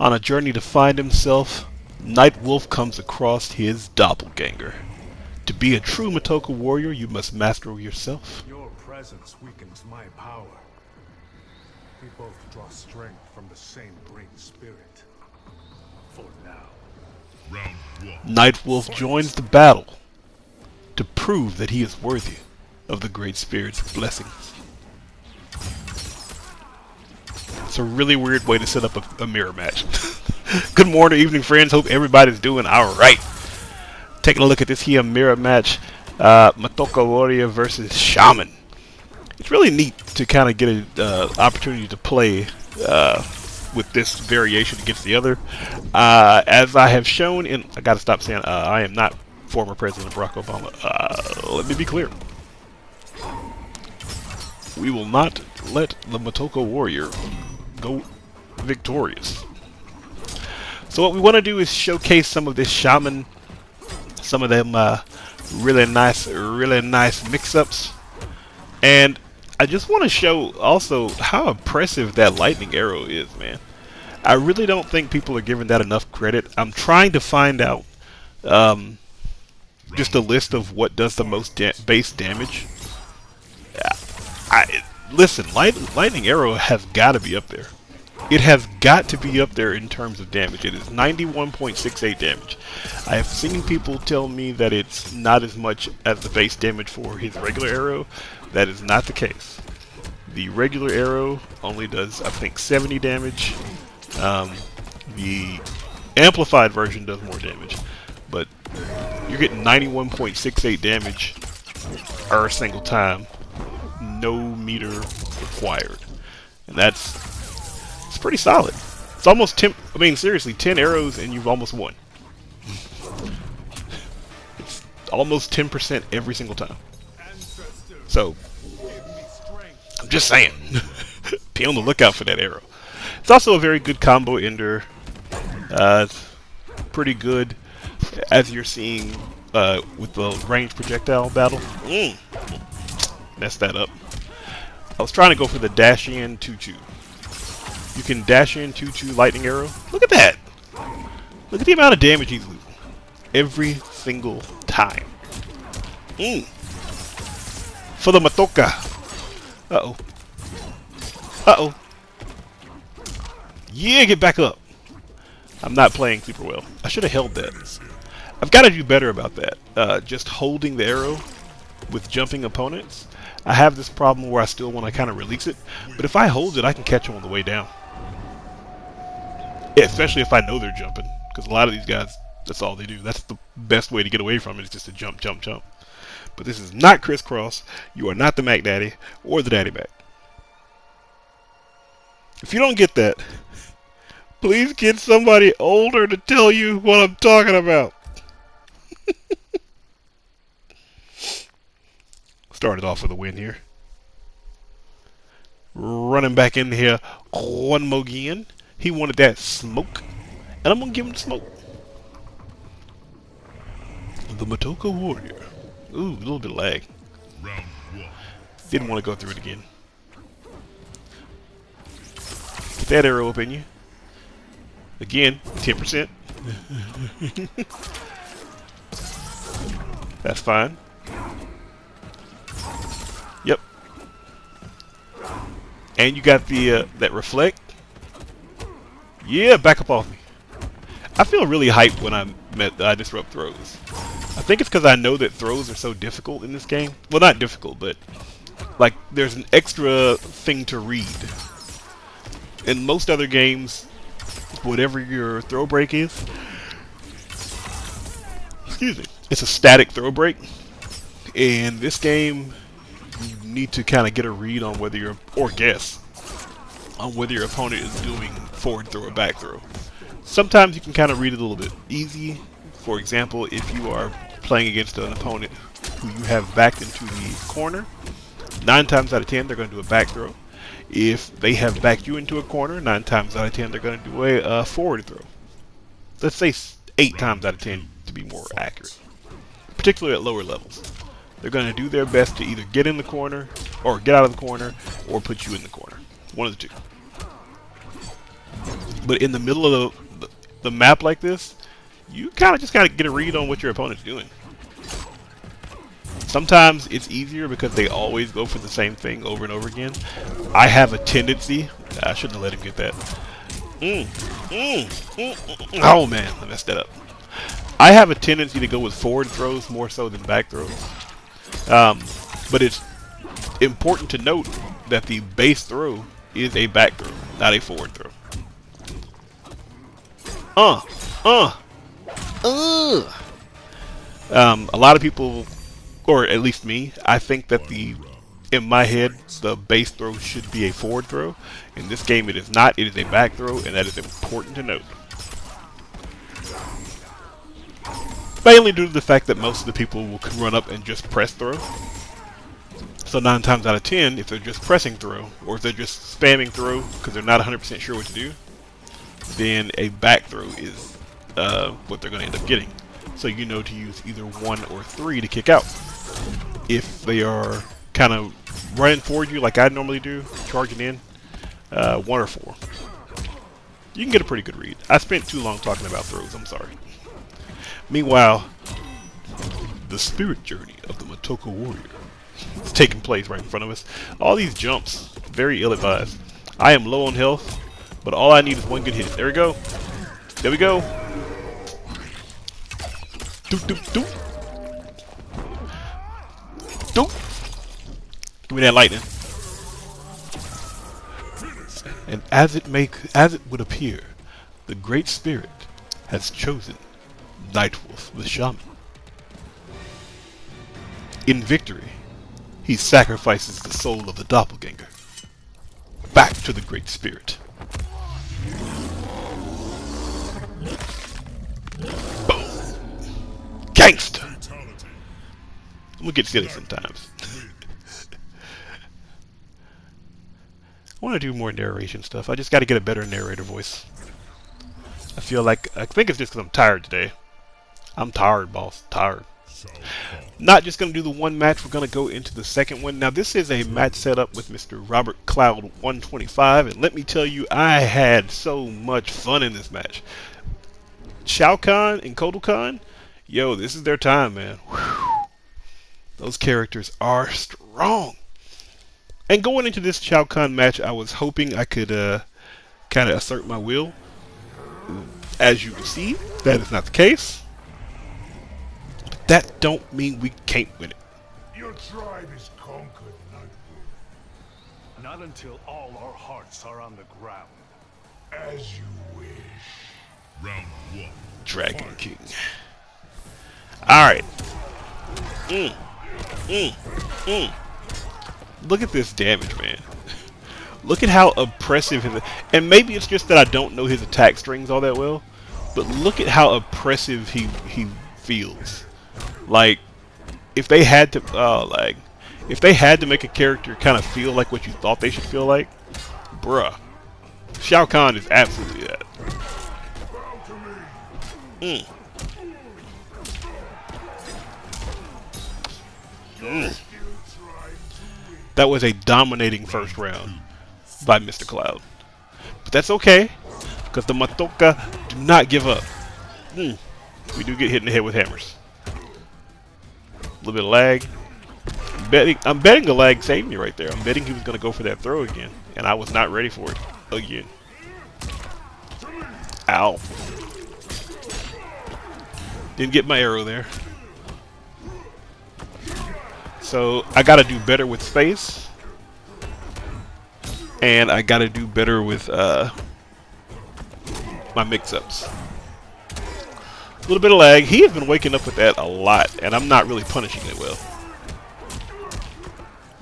On a journey to find himself, Nightwolf comes across his doppelganger. To be a true Matoka warrior, you must master yourself. Your presence weakens my power. We both draw strength from the same great spirit. For now. Round one. Nightwolf joins the battle to prove that he is worthy of the Great Spirit's blessings. It's a really weird way to set up a mirror match. Good morning, evening, friends. Hope everybody's doing alright. Taking a look at this here mirror match. Matoka Warrior versus Shaman. It's really neat to kind of get an opportunity to play with this variation against the other. As I have shown in... I gotta stop saying I am not former President Barack Obama. Let me be clear. We will not let the Matoka Warrior go victorious. So what we want to do is showcase some of this Shaman, some of them really nice mix-ups, and I just want to show also how impressive that lightning arrow is, man. I really don't think people are giving that enough credit. I'm trying to find out just a list of what does the most base damage. Listen, lightning arrow has got to be up there. It has got to be up there in terms of damage. It is 91.68 damage. I have seen people tell me that it's not as much as the base damage for his regular arrow. That is not the case. The regular arrow only does, I think, 70 damage. The amplified version does more damage. But you're getting 91.68 damage every single time. No meter required. And it's pretty solid. It's almost 10, I mean seriously, 10 arrows and you've almost won. It's almost 10% every single time. So, I'm just saying, be on the lookout for that arrow. It's also a very good combo ender. It's pretty good, as you're seeing with the ranged projectile battle. Messed that up. I was trying to go for the dash in 2-2. You can dash in 2-2 lightning arrow. Look at that. Look at the amount of damage he's losing every single time. For the Matoka. Uh-oh. Uh-oh. Yeah, get back up. I'm not playing super well. I should have held that. I've got to do better about that. Just holding the arrow with jumping opponents. I have this problem where I still want to kind of release it, but if I hold it, I can catch them on the way down. Yeah, especially if I know they're jumping, because a lot of these guys, that's all they do. That's the best way to get away from it, is just to jump, jump, jump. But this is not crisscross. You are not the Mac Daddy or the Daddy Mac. If you don't get that, please get somebody older to tell you what I'm talking about. Started off with a win here. Running back in here one more again. He wanted that smoke, and I'm going to give him smoke. The Matoka Warrior. Ooh, a little bit of lag. Round one. Didn't want to go through it again. Get that arrow up in you. Again, 10%. That's fine. Yep. And you got the that reflect. Yeah, back up off me. I feel really hyped when I disrupt throws. I think it's because I know that throws are so difficult in this game. Well, not difficult, but like there's an extra thing to read. In most other games, whatever your throw break is, excuse me, it's a static throw break. In this game, you need to kind of get a read on whether you're, or guess, on whether your opponent is doing forward throw or back throw. Sometimes you can kind of read it a little bit easy. For example, if you are playing against an opponent who you have backed into the corner, 9 times out of 10 they're going to do a back throw. If they have backed you into a corner, 9 times out of 10 they're going to do a forward throw. Let's say 8 times out of 10 to be more accurate, particularly at lower levels. They're going to do their best to either get in the corner, or get out of the corner, or put you in the corner. One of the two. But in the middle of the map like this, you kind of just got to get a read on what your opponent's doing. Sometimes it's easier because they always go for the same thing over and over again. I have a tendency. I shouldn't have let him get that. Oh man, I messed that up. I have a tendency to go with forward throws more so than back throws. But it's important to note that the base throw is a back throw, not a forward throw. A lot of people, or at least me, I think that in my head, the base throw should be a forward throw. In this game, it is not. It is a back throw, and that is important to note. Mainly due to the fact that most of the people will run up and just press throw. So 9 times out of 10, if they're just pressing throw, or if they're just spamming throw because they're not 100% sure what to do, then a back throw is what they're going to end up getting. So you know to use either 1 or 3 to kick out. If they are kind of running forward you like I normally do, charging in, 1 or 4. You can get a pretty good read. I spent too long talking about throws, I'm sorry. Meanwhile, the spirit journey of the Matoka warrior is taking place right in front of us. All these jumps, very ill-advised. I am low on health, but all I need is one good hit. There we go. There we go. Doop, doop, doop. Doop. Give me that lightning. And as it would appear, the Great Spirit has chosen Nightwolf, the shaman. In victory, he sacrifices the soul of the doppelganger back to the Great Spirit. Boom! Gangster! I'm gonna get silly sometimes. I want to do more narration stuff. I just got to get a better narrator voice. I think it's just because I'm tired today. I'm tired, boss. Tired. Not just going to do the one match. We're going to go into the second one. Now, this is a match set up with Mr. Robert Cloud 125. And let me tell you, I had so much fun in this match. Shao Kahn and Kotal Kahn, yo, this is their time, man. Whew. Those characters are strong. And going into this Shao Kahn match, I was hoping I could kind of assert my will. As you can see, that is not the case. But that don't mean we can't win it. Your tribe is conquered, Nightwolf. Not until all our hearts are on the ground. As you wish. Round 1. Dragon King. Alright. Look at this damage, man. Look at how oppressive his... And maybe it's just that I don't know his attack strings all that well. But look at how oppressive he feels. Like, if they had to... if they had to make a character kind of feel like what you thought they should feel like, bruh. Shao Kahn is absolutely that. That was a dominating first round by Mr. Cloud. But that's okay, because the Matoka do not give up. We do get hit in the head with hammers. A little bit of lag. I'm betting the lag saved me right there. I'm betting he was going to go for that throw again, and I was not ready for it again. Ow. Didn't get my arrow there. So I got to do better with space. And I got to do better with my mix-ups. A little bit of lag. He has been waking up with that a lot, and I'm not really punishing it well.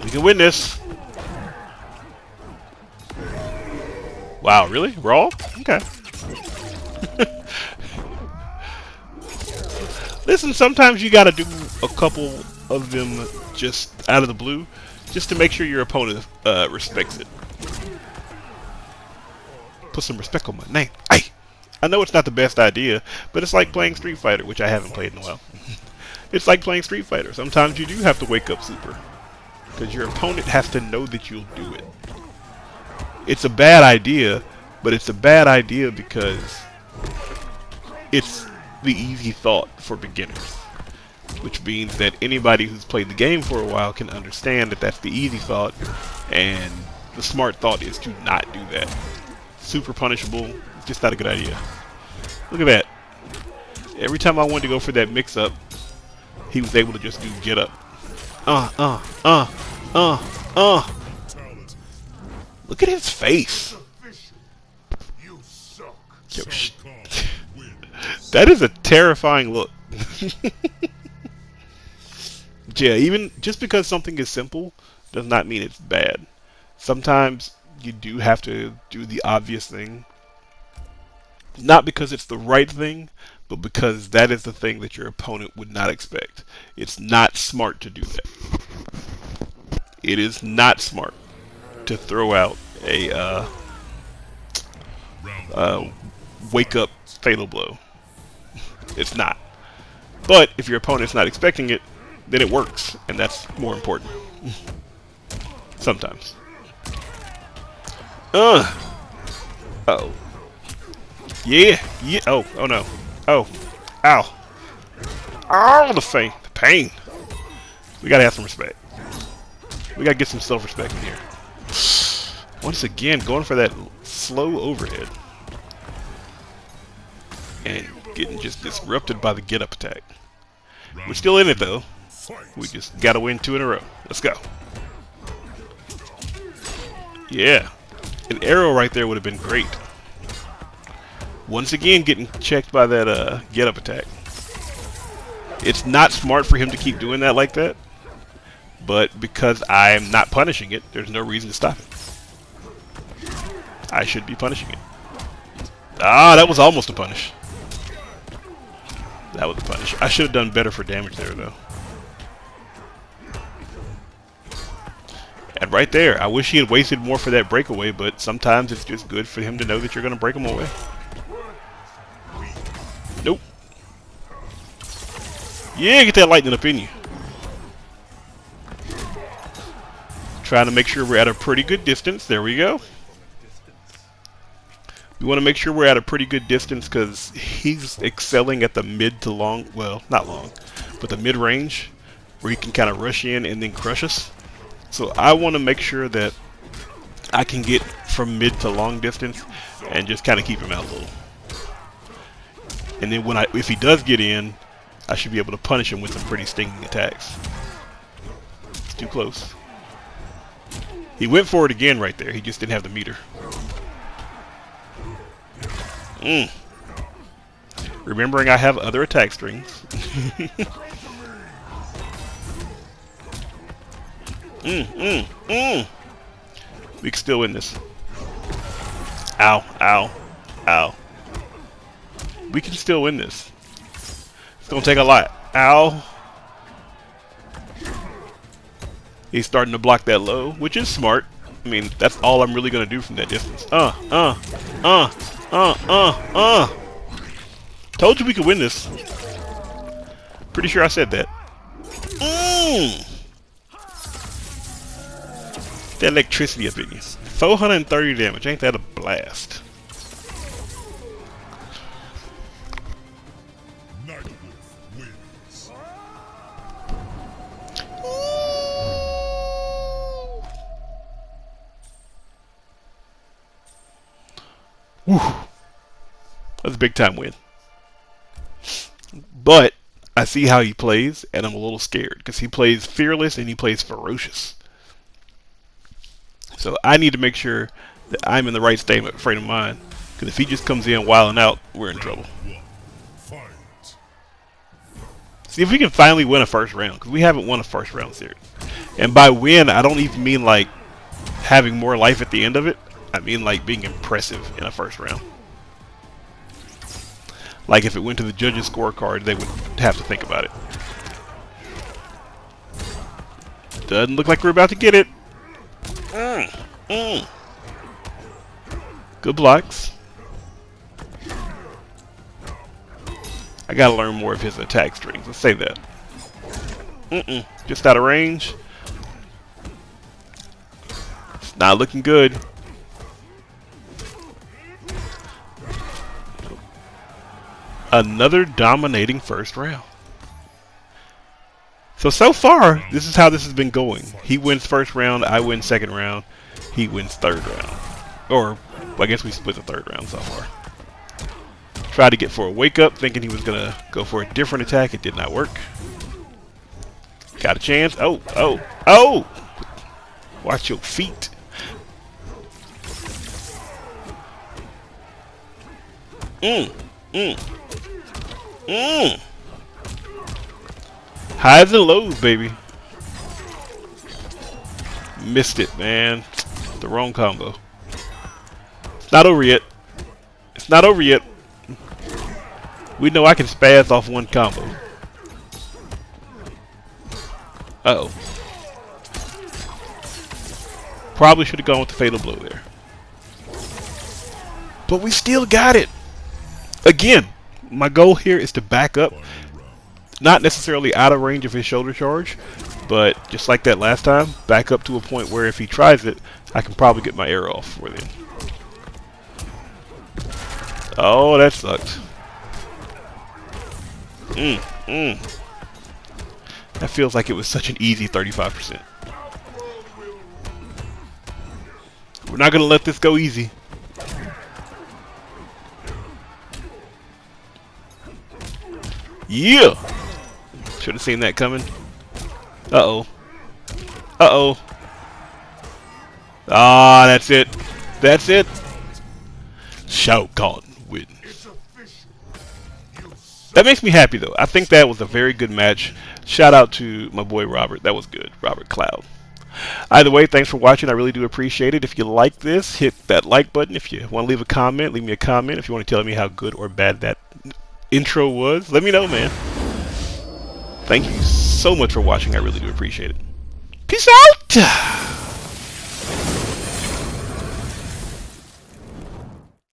We can win this. Wow, really? Raw? Okay. Listen, sometimes you got to do a couple of them just out of the blue, just to make sure your opponent respects it. Put some respect on my name. Ay! I know it's not the best idea, but it's like playing Street Fighter, which I haven't played in a while. It's like playing Street Fighter. Sometimes you do have to wake up super, because your opponent has to know that you'll do it. It's a bad idea But it's a bad idea because it's the easy thought for beginners, which means that anybody who's played the game for a while can understand that that's the easy thought, and the smart thought is to not do that. Super punishable, just not a good idea. Look at that. Every time I wanted to go for that mix-up, he was able to just do get up. Look at his face. You suck. Yo, that is a terrifying look. Yeah, even just because something is simple does not mean it's bad. Sometimes you do have to do the obvious thing. Not because it's the right thing, but because that is the thing that your opponent would not expect. It's not smart to do that. It is not smart to throw out a wake up fatal blow. It's not. But if your opponent's not expecting it, then it works, and that's more important. Sometimes. Uh-oh. Yeah, yeah. Oh no. Oh, ow. Oh, the pain. We gotta have some respect. We gotta get some self-respect in here. Once again, going for that slow overhead. And getting just disrupted by the get-up attack. We're still in it, though. We just gotta win 2 in a row. Let's go. Yeah. An arrow right there would have been great. Once again, getting checked by that get-up attack. It's not smart for him to keep doing that like that. But because I'm not punishing it, there's no reason to stop it. I should be punishing it. Ah, that was almost a punish. That was a punish. I should have done better for damage there, though. And right there, I wish he had wasted more for that breakaway, but sometimes it's just good for him to know that you're going to break him away. Nope. Yeah, get that lightning up in you. Trying to make sure we're at a pretty good distance. There we go. We want to make sure we're at a pretty good distance because he's excelling at the mid to long, well, not long, but the mid-range where he can kind of rush in and then crush us. So I want to make sure that I can get from mid to long distance and just kind of keep him out a little. And then if he does get in, I should be able to punish him with some pretty stinging attacks. It's too close. He went for it again right there. He just didn't have the meter. Remembering I have other attack strings. We can still win this. Ow, ow, ow. We can still win this. It's gonna take a lot. Ow. He's starting to block that low, which is smart. I mean, that's all I'm really gonna do from that distance. Told you we could win this. Pretty sure I said that. That electricity up in you. 430 damage. Ain't that a blast? Nightwolf wins. Whew. That's a big time win. But I see how he plays, and I'm a little scared because he plays fearless and he plays ferocious. So I need to make sure that I'm in the right frame of mind. Because if he just comes in wilding out, we're in trouble. See if we can finally win a first round, because we haven't won a first round series. And by win, I don't even mean like having more life at the end of it. I mean like being impressive in a first round. Like if it went to the judges' scorecard, they would have to think about it. Doesn't look like we're about to get it. Good blocks. I gotta learn more of his attack strings. Let's say that. Just out of range. It's not looking good. Another dominating first round. So far, this is how this has been going. He wins first round, I win second round, he wins third round. Or, I guess we split the third round so far. Tried to get for a wake up, thinking he was going to go for a different attack. It did not work. Got a chance. Oh, oh, oh! Watch your feet. Highs and lows, baby. Missed it, man. The wrong combo. It's not over yet. It's not over yet. We know I can spaz off one combo. Uh-oh. Probably should have gone with the fatal blow there. But we still got it. Again, my goal here is to back up. Not necessarily out of range of his shoulder charge, but just like that last time, back up to a point where if he tries it, I can probably get my arrow off for then. Oh, that sucked. That feels like it was such an easy 35%. We're not going to let this go easy. Yeah! Should have seen that coming. Uh-oh. Uh-oh. Ah, that's it. That's it. Shao Kahn wins. That makes me happy, though. I think that was a very good match. Shout out to my boy Robert. That was good. Robert Cloud. Either way, thanks for watching. I really do appreciate it. If you like this, hit that like button. If you want to leave a comment, leave me a comment. If you want to tell me how good or bad that intro was, let me know, man. Thank you so much for watching. I really do appreciate it. Peace out!